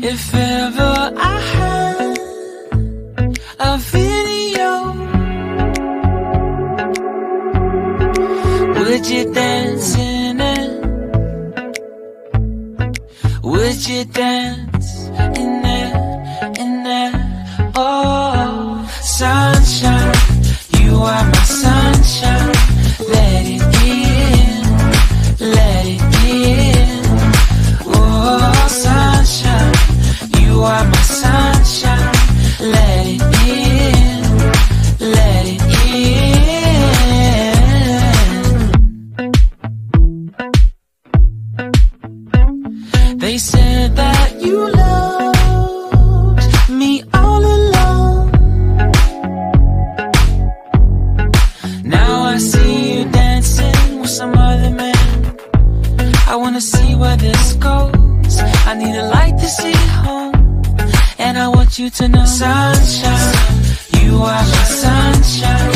If ever I had a video, would you dance in it? Would you dance in it, in it? Oh, sunshine, you are my sunshine. Let it in, let it in. Oh, sunshine, you are my sunshine. Let it in, let it in. They said that you loved me all along. Now I see you dancing with some other man. I wanna see where this goes. I need a light to see home, and I want you to know, sunshine, you are my sunshine.